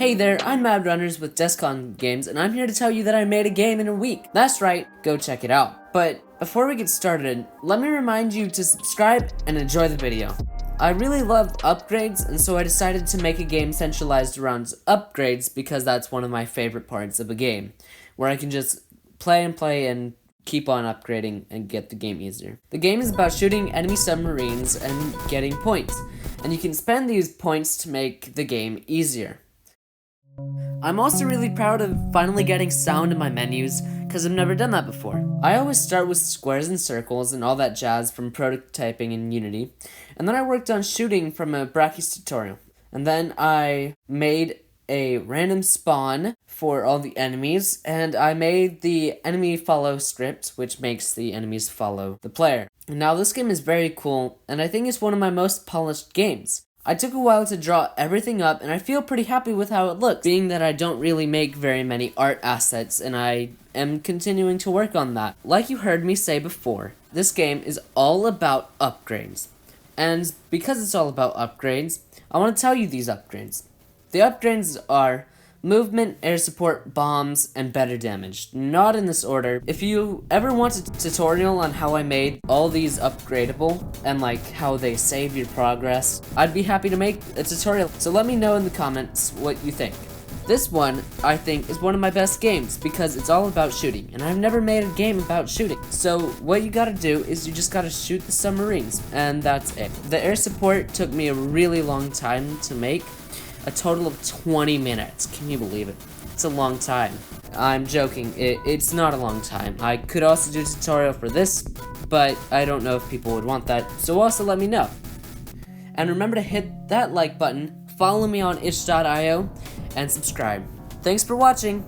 Hey there, I'm Mad Runners with Descon Games, and I'm here to tell you that I made a game in a week. That's right, go check it out. But before we get started, let me remind you to subscribe and enjoy the video. I really love upgrades, and so I decided to make a game centralized around upgrades because that's one of my favorite parts of a game, where I can just play and keep on upgrading and get the game easier. The game is about shooting enemy submarines and getting points, and you can spend these points to make the game easier. I'm also really proud of finally getting sound in my menus, because I've never done that before. I always start with squares and circles and all that jazz from prototyping in Unity, and then I worked on shooting from a Brachy's tutorial. And then I made a random spawn for all the enemies, and I made the enemy follow script, which makes the enemies follow the player. Now this game is very cool, and I think it's one of my most polished games. I took a while to draw everything up, and I feel pretty happy with how it looks, being that I don't really make very many art assets, and I am continuing to work on that. Like you heard me say before, this game is all about upgrades. And because it's all about upgrades, I want to tell you these upgrades. The upgrades are movement, air support, bombs, and better damage. Not in this order. If you ever want a tutorial on how I made all these upgradable and like how they save your progress, I'd be happy to make a tutorial. So let me know in the comments what you think. This one, I think, is one of my best games because it's all about shooting, and I've never made a game about shooting. So what you gotta do is you just gotta shoot the submarines, and that's it. The air support took me a really long time to make. A total of 20 minutes. Can you believe it? It's a long time. I'm joking. It's not a long time. I could also do a tutorial for this, but I don't know if people would want that, so also let me know. And remember to hit that like button, follow me on itch.io, and subscribe. Thanks for watching!